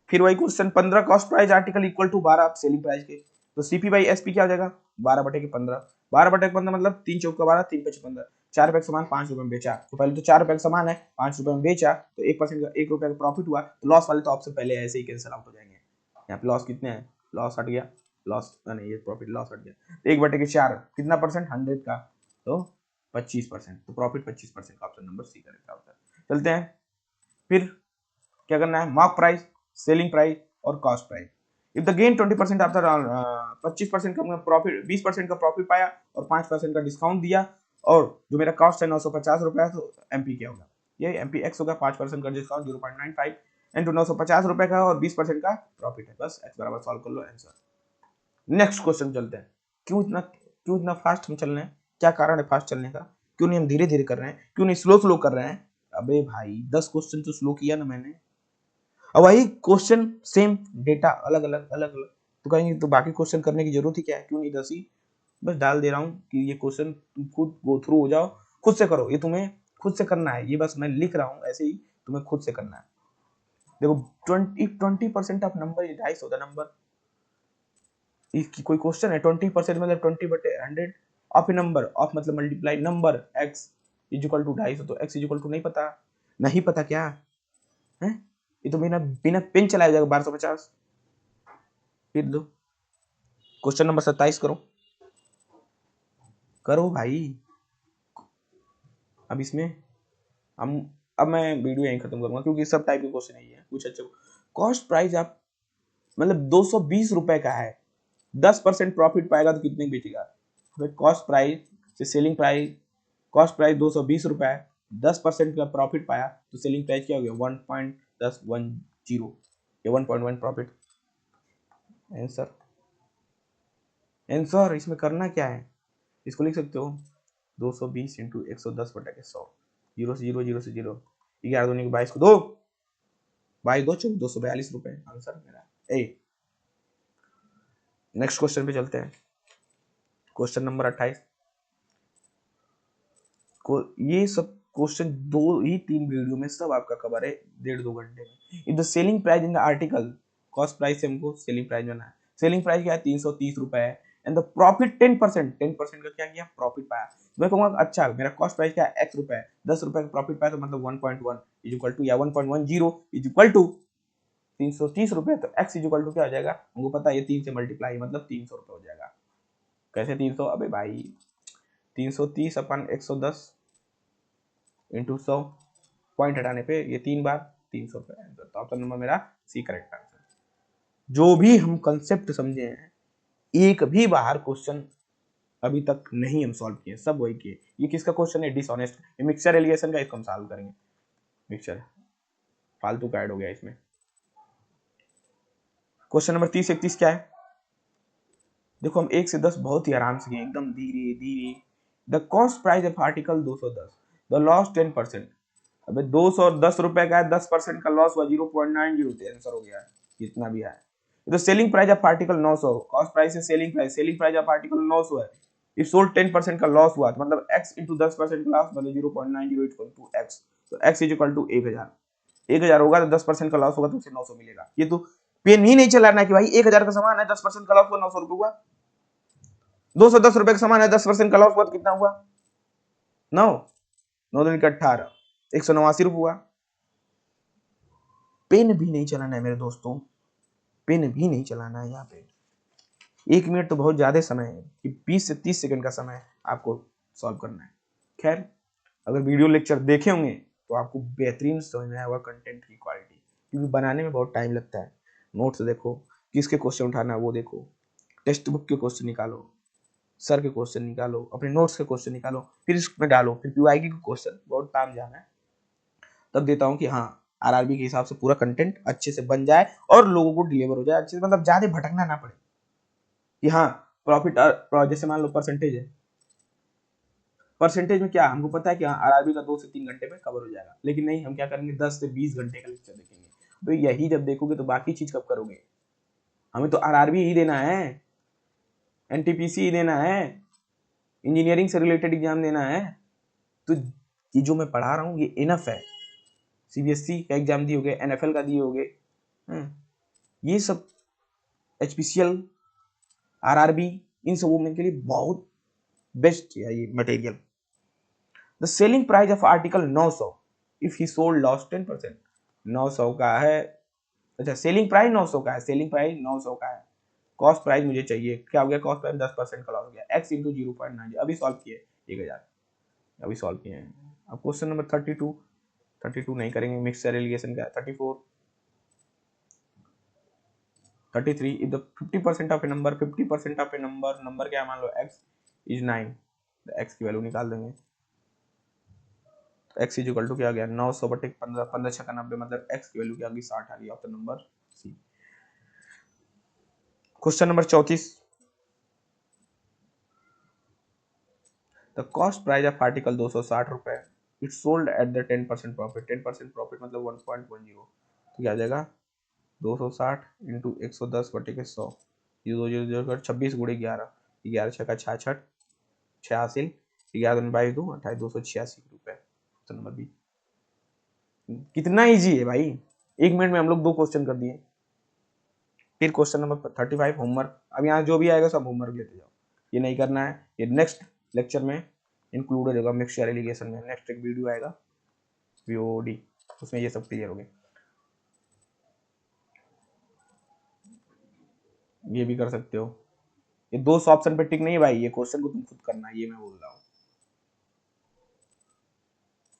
फिर वही question 15 cost price article equal to 12 selling price के, तो सीपी बाई एसपी क्या हो जाएगा? 12/15, 12/15 मतलब 3 चौक का 12, 3 5 15, 4 रुपए का सामान 5 रुपए में बेचा, तो पहले तो 4 रुपए का सामान है, 5 रुपए में बेचा, तो 1% का 1 रुपए का प्रॉफिट हुआ, तो लॉस वाले तो ऑप्शन पहले ऐसे ही कैंसिल आउट हो जाएंगे। यहाँ पे लॉस कितने हैं? लॉस हट गया, लॉस नहीं, ये प्रॉफिट लॉस हट गया। 1/4 कितना परसेंट? 100 का, तो 25%, तो प्रॉफिट 25% का ऑप्शन नंबर सी करेक्ट होता है। चलते हैं फिर, क्या करना है? मार्क प्राइस, सेलिंग प्राइस और cost price. If the gain 20% after 25% का प्रॉफिट, 20% का प्रॉफिट पाया और 5% का डिस्काउंट दिया, और जो मेरा कॉस्ट है 950 रुपए है, तो एमपी क्या होगा? ये एमपी एक्स होगा। 5% का डिस्काउंट 0.95 इंटू 950 रुपए का और 20% का प्रॉफिट है। बस एक्स बराबर सॉल्व कर लो, आंसर। नेक्स्ट क्वेश्चन चलते हैं। क्यों इतना फास्ट हम चल रहे हैं? क्या कारण है फास्ट चलने का? क्यों नहीं हम धीरे धीरे कर रहे हैं? क्यों नहीं स्लो स्लो कर रहे हैं? अबे भाई 10 क्वेश्चन तो स्लो किया ना मैंने, अब वही क्वेश्चन सेम डेटा अलग अलग अलग अलग, तो कहेंगे तो बाकी क्वेश्चन करने की जरूरत ही क्या है? क्यों नहीं 10 ही बस डाल दे रहा हूँ कि ये क्वेश्चन तुम खुद गो थ्रू हो जाओ, खुद से करो। ये तुम्हें खुद से करना है, ये बस मैं लिख रहा हूँ ऐसे ही, तुम्हें खुद से करना है। देखो 20% ऑफ नंबर इज 250 होता नंबर, इसकी कोई क्वेश्चन है 20% मतलब 20/100 ऑफ ए नंबर, ऑफ मतलब multiply number x is equal to 250, तो x इज इक्वल टू नहीं पता, नहीं पता क्या है? ये तो बिना बिना पेन चलाया जाएगा 1250। फिर दो, क्वेश्चन नंबर 27 करो, करो भाई। अब इसमें हम, अब मैं वीडियो यहीं खत्म करूंगा क्योंकि सब टाइप के क्वेश्चन यही है, कुछ अच्छे। कॉस्ट प्राइस आप मतलब 220 रुपए का है, 10% प्रॉफिट पाएगा तो कितने की बेचेगा? कॉस्ट प्राइस से सेलिंग प्राइस, कॉस्ट प्राइस 220 रुपए है, 10% का प्रॉफिट पाया तो सेलिंग प्राइस क्या हो गया? 1.1010 या 1.1 प्रॉफिट। आंसर, आंसर इसमें करना क्या है? इसको लिख सकते हो 220 इंटू 110/100, 0 से 0, 0 से 0, 11 दूनी को 22 को 2, 22 2 242 रुपए आंसर मेरा ए। नेक्स्ट क्वेश्चन पे चलते हैं, क्वेश्चन नंबर 28 को। ये सब क्वेश्चन 2 ही 3 वीडियो में सब आपका कवर है 1.5-2 घंटे में। If the selling price in the article, cost price से हमको सेलिंग प्राइस बना है। सेलिंग प्राइस क्या है 330 रुपए है एंड द प्रॉफिट 10%, 10% का क्या किया प्रॉफिट पाया। मैं कहूंगा अच्छा मेरा कॉस्ट प्राइस क्या है x रुपए है, 10 रुपए का प्रॉफिट पाया तो मतलब 1.1 इज इक्वल टू या 1.10 इज इक्वल टू 330 रुपए। तो x इज इक्वल टू क्या हो जाएगा, हमको पता है ये 3 से मल्टीप्लाई मतलब 300 रुपए हो जाएगा। कैसे 300, अबे भाई 330 अपन 110 इंटू 100, पॉइंट हटाने पे ये 3 बार 300 रुपए। तो ऑप्शन नंबर मेरा सी करेक्ट आंसर। जो भी हम कंसेप्ट समझे हैं, एक भी बाहर क्वेश्चन अभी तक नहीं हम सॉल्व किए, सब वही किए। ये किसका क्वेश्चन है, डिसऑनेस्ट, ये मिक्सचर एलिगेशन का, इसको हम सॉल्व करेंगे। मिक्सचर फालतू का ऐड हो गया इसमें। क्वेश्चन नंबर 30-31 क्या है, देखो हम 1 से 10 बहुत ही आराम से एकदम धीरे धीरे। The cost price of article 210, the loss 10%। अबे 210 रुपए का है, 10% का लॉस हुआ 0.90, आंसर हो गया है जितना भी है। तो selling price of article 900, cost price है selling price, selling price of article 900 है। इफ सोल्ड 10% का लॉस हुआ तो मतलब x इंटू 10% का लॉस मतलब 0.90 इक्वल टू x। तो x इज इक्वल टू 1000, 1000 होगा तो 10% का लॉस होगा तो उसे 900 मिलेगा। ये तो पेन ही नहीं चलाना कि भाई 1000 का सामान है 10% का लॉस हुआ 900 रुपए हुआ। 210 रुपए का सामान है 10% का लॉस हुआ तो कितना हुआ 9, 9 दूनी का 18, 189 रुपए हुआ। पेन भी नहीं चलाना है मेरे दोस्तों, पेन भी नहीं चलाना है। यहाँ पे 1 मिनट तो बहुत ज्यादा समय है कि 20 से 30 सेकंड का समय आपको सॉल्व करना है। खैर अगर वीडियो लेक्चर देखे होंगे तो आपको बेहतरीन समझ में आएगा कंटेंट की क्वालिटी, क्योंकि बनाने में बहुत टाइम लगता है। नोट्स देखो, किसके क्वेश्चन उठाना है वो देखो, टेक्स्ट बुक के क्वेश्चन निकालो, सर के क्वेश्चन निकालो, अपने नोट्स के क्वेश्चन निकालो, फिर इसमें डालो, फिर पीवाईक्यू के क्वेश्चन, बहुत टाइम जाना है। तब देता हूँ कि हाँ आरआरबी के हिसाब से पूरा कंटेंट अच्छे से बन जाए और लोगों को डिलीवर हो जाए अच्छे से, मतलब ज्यादा भटकना ना पड़े कि हाँ प्रॉफिट, जैसे मान लो परसेंटेज है, परसेंटेज में क्या हमको पता है कि आरआरबी का 2 से 3 घंटे में कवर हो जाएगा, लेकिन नहीं हम क्या करेंगे 10 से 20 घंटे का लेक्चर देखेंगे। तो यही जब देखोगे तो बाकी चीज कब करोगे, हमें तो आरआरबी ही देना है, एनटीपीसी ही देना है, इंजीनियरिंग से रिलेटेड एग्जाम देना है। तो ये जो मैं पढ़ा रहा हूँ ये इनफ है। सीबीएसई का एग्जाम दिए होगे, एनएफएल का दिए होगे, ये सब एचपीसीएल, आरआरबी, इन सबों में के लिए बहुत बेस्ट है ये material. The selling price of article 900 if he sold loss 10%, 900 का है, अच्छा सेलिंग प्राइस 900 का है, सेलिंग प्राइस 900 का है, कॉस्ट प्राइस मुझे चाहिए, क्या हो गया कॉस्ट प्राइस 10% का लॉस हो गया, x इंटू 0.90, अभी सॉल्व किए 1000, अभी सॉल्व किए हैं। अब क्वेश्चन नंबर 32 नहीं करेंगे, मिक्सचर एलिगेशन का 34, 33 if the 50% of a number, 50% of a number, number क्या मान लो x इज 9, x की वैल्यू निकाल देंगे। x इज इक्वल टू क्या आ गया 900 बटे 15, 15 छक्का 90, मतलब x की वैल्यू क्या आ गई 60 आ गई, option number C. Question number 34, the cost price of article 260 रुपए, it sold at the 10% profit, 10% profit मतलब 1.10, तो क्या आ जाएगा 260 इंटू 110 बटे के 100, ये 26 गुणे 11, 11 छक्का 66, 86, 11 बाई 2 28, 286 रुपए, ऑप्शन नंबर बी। कितना इजी है भाई, 1 मिनट में हम लोग 2 क्वेश्चन कर दिए। फिर क्वेश्चन नंबर 35 होमवर्क, अब यहाँ जो भी आएगा सब होमवर्क लेते जाओ, ये नहीं करना है, ये नेक्स्ट लेक्चर में इंक्लूडेड होगा, मिक्सचर एलिगेशन में नेक्स्ट एक वीडियो आएगा वीओडी, उसमें ये सब क्लियर हो गए। ये भी कर सकते हो, ये 2 ऑप्शन पे टिक नहीं है भाई, ये क्वेश्चन को तुम खुद करना है, ये मैं बोल रहा हूँ।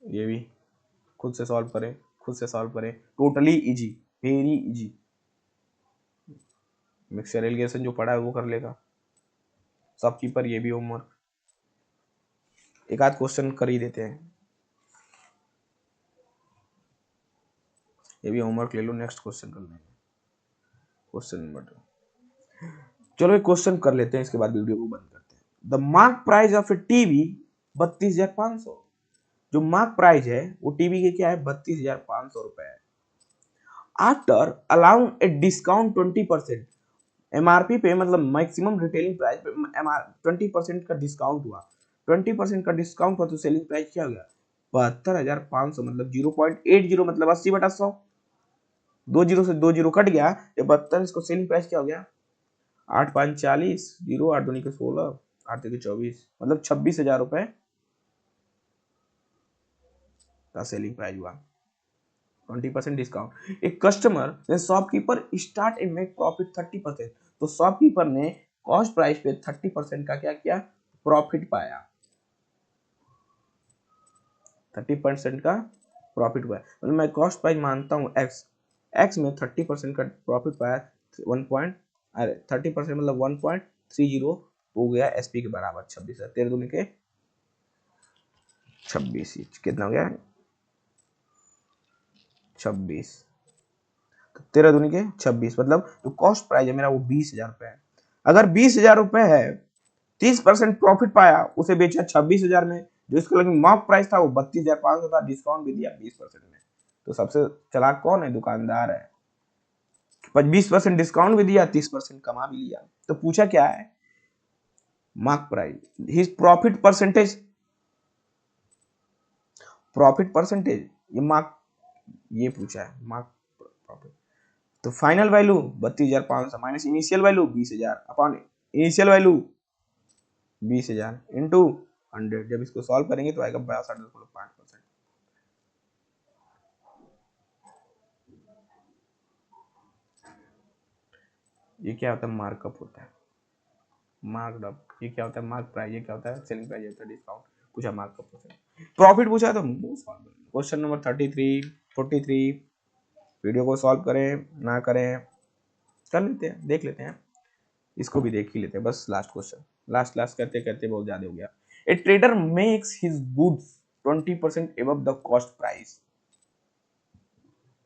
ये भी खुद से सॉल्व करें, खुद से सॉल्व करें, totally easy, very easy. Mixture allegation जो पढ़ा है वो कर लेगा, शॉपकीपर ये भी होमवर्क, एक आध क्वेश्चन कर ही देते हैं, ये भी होमवर्क ले लो, नेक्स्ट क्वेश्चन कर लेंगे। क्वेश्चन नंबर 2, चलो एक क्वेश्चन कर लेते हैं, इसके बाद वीडियो को बंद करते हैं। The mark price of A TV 32,500, जो मार्क प्राइस है वो टीवी के क्या है 32,500 रुपए है। After allowing a discount 20%, MRP पे मतलब मैक्सिमम रिटेलिंग प्राइस पे 20% का डिस्काउंट हुआ, 20% का डिस्काउंट हुआ तो सेलिंग प्राइस क्या हो गया 72,500 मतलब 0.80 मतलब 80/100। 2 जीरो से 2 जीरो कट गया, ये 72, इसको सेलिंग प्राइस क्या हो गया? 8×5 = 40, 0 8×2 = 16, 8×3 = 24 मतलब 26,000 रुपए का सेलिंग प्राइस हुआ। 20% डिस्काउंट। एक customer shopkeeper start and make profit 30%। तो शॉपकीपर ने कॉस्ट प्राइस पे 30% का क्या किया? प्रॉफिट पाया। 30% का प्रॉफिट पाया मतलब मैं कॉस्ट प्राइस मानता हूँ एक्स में 30% का प्रॉफिट पाया। 30% मतलब 1.30 हो गया एसपी के बराबर 26 है। 13×2 के 26 कितना हो गया? 26। 13×2 के 26 मतलब जो कॉस्ट प्राइस है मेरा वो 20,000 रुपए है। अगर 20,000 रुपए है, 30% प्रॉफिट पाया, उसे बेचा 26,000 में। जो इसका लगे मार्क प्राइस था वो 32,500 था, डिस्काउंट भी दिया 20% में। तो सबसे चालाक कौन है? दुकानदार है। 20% डिस्काउंट भी दिया, 30% कमा भी लिया। तो पूछा क्या है? Mark price, his profit percentage. Profit percentage ये मार्क, ये पूछा है मार्क प्रॉफिट। तो final value 32,500 minus initial value 20,000 upon initial value 20,000 into 100। जब इसको सॉल्व करेंगे तो आएगा 62.5%। ये क्या होता है? मार्कअप होता है, मार्कअप। ये क्या होता है? Mark price. ये क्या होता है? सेलिंग प्राइस होता है, डिस्काउंट। पूछा मार्कअप होता है, प्रॉफिट पूछा तो क्वेश्चन नंबर 33 43। वीडियो को सॉल्व करें ना करें, कर लेते हैं, देख लेते हैं, इसको भी देख ही लेते हैं। बस लास्ट क्वेश्चन, लास्ट लास्ट करते करते बहुत ज्यादा हो गया। ए trader makes his goods 20% above the cost price.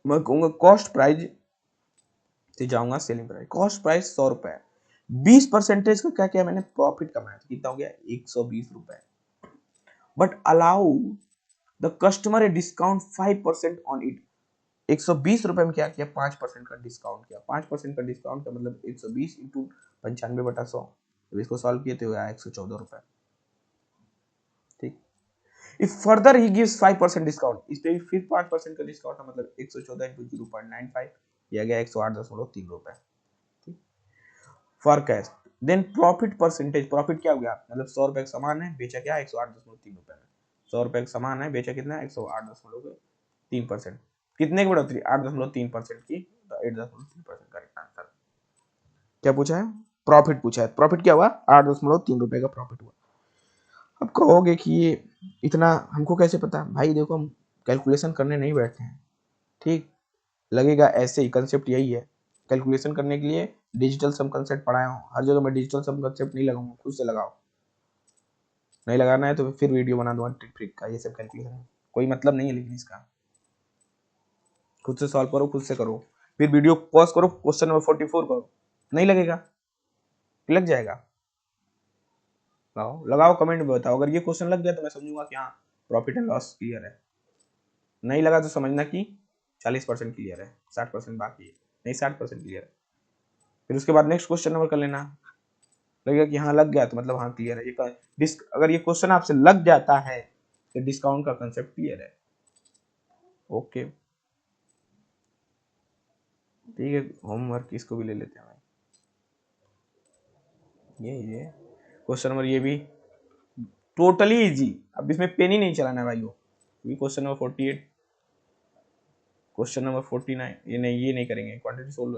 मैं कहूंगा कॉस्ट प्राइस से जाऊंगा सेलिंग प्राइस। कॉस्ट प्राइस 100 रुपए, 20% का क्या किया मैंने? प्रॉफिट कमाया। कितना हो गया? 120 रुपए। But allow the customer a discount 5% on it. 120 रुपए में क्या किया? 5% का डिस्काउंट किया। 5% का डिस्काउंट का मतलब 120 इंटू 95/100। जब इसको सॉल्व किए तो आया 114 रुपए। ठीक। If further he gives 5% discount, इस पे फिर 5% का डिस्काउंट है, मतलब 114 इंटू 0.95 ये आ गया 108.3 रुपए। ठीक। For cash then profit percentage. Profit क्या हो गया? मतलब 100 रुपए का सामान है, बेचा क्या? 108.3 रुपए में। 100 रुपए का सामान है, बेचा कितना? 108.3%। कितने की बढ़ोतरी? 8.3% की। तो 8.3% करेक्ट आंसर। क्या पूछा है? प्रॉफिट पूछा है। प्रॉफिट क्या हुआ? 8.3 रुपए का प्रॉफिट हुआ। अब कहोगे कि ये इतना हमको कैसे पता? भाई देखो, हम कैलकुलेशन करने नहीं बैठे हैं। ठीक, लगेगा ऐसे ही, कंसेप्ट यही है। कैलकुलेशन करने के लिए डिजिटल सम कंसेप्ट पढ़ाया हूँ, हर जगह मैं डिजिटल सम कंसेप्ट नहीं लगाऊंगा, खुद से लगाओ। नहीं लगाना है तो फिर वीडियो बना दूंगा ट्रिक ट्रिक का, ये सब कैलकुलेशन कोई मतलब नहीं है, लेकिन इसका खुद से सॉल्व करो, खुद से करो। फिर वीडियो पॉज करो, क्वेश्चन नंबर 44 करो। नहीं लगेगा? लग जाएगा। लगाओ लगाओ, कमेंट में बताओ। अगर ये क्वेश्चन लग गया तो मैं समझूंगा कि हाँ प्रॉफिट एंड लॉस क्लियर है। नहीं लगा तो समझना कि 40% क्लियर है, 60% बाकी है। नहीं, 60% क्लियर है। फिर उसके बाद नेक्स्ट क्वेश्चन नंबर कर लेना। लगेगा कि हाँ लग गया तो मतलब हाँ क्लियर है। ये अगर ये क्वेश्चन आपसे लग जाता है तो डिस्काउंट का कंसेप्ट क्लियर है। ओके, ठीक है, होमवर्क इसको भी ले लेते हैं। ये क्वेश्चन नंबर ये भी टोटली इजी। अब इसमें पेन ही नहीं चलाना है भाइयों। क्वेश्चन नंबर 48, क्वेश्चन नंबर 49, ये नहीं करेंगे। क्वांटिटी सोल्व,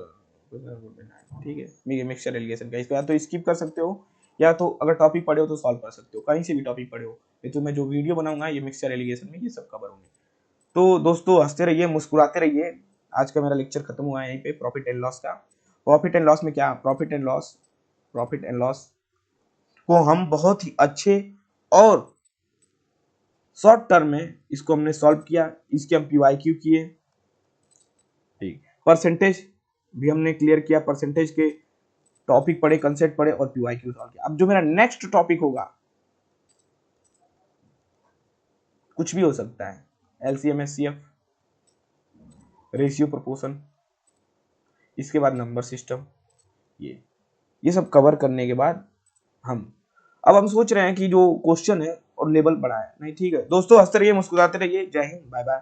ठीक है। मिक्सचर एलिगेशन का इस पे या तो स्किप कर सकते हो, या तो अगर टॉपिक पढ़े हो तो सॉल्व कर सकते हो, कहीं से भी टॉपिक पढ़े हो। ये तो मैं जो वीडियो बनाऊंगा ये मिक्सचर एलिगेशन में ये सब कवर होंगे। तो दोस्तों हंसते रहिए, मुस्कुराते रहिए। आज का मेरा लेक्चर खत्म हुआ है यहीं पे, प्रॉफिट एंड लॉस का। प्रॉफिट एंड लॉस में क्या? प्रॉफिट एंड लॉस को हम बहुत ही अच्छे और शॉर्ट टर्म में इसको हमने सॉल्व किया। इसके हम पीवाईक्यू किए। ठीक, परसेंटेज भी हमने क्लियर किया, परसेंटेज के टॉपिक पढ़े, कंसेप्ट पढ़े और पीवाईक्यू सॉल्व किया। अब जो मेरा नेक्स्ट टॉपिक होगा, कुछ भी हो सकता है, एलसीएम एचसीएफ, रेशियो प्रोपोर्शन, इसके बाद नंबर सिस्टम, ये सब कवर करने के बाद हम अब हम सोच रहे हैं कि जो क्वेश्चन है और लेवल बढ़ाया। नहीं ठीक है दोस्तों, हंसते रहिए, मुस्कुराते रहिए। जय हिंद, बाय बाय।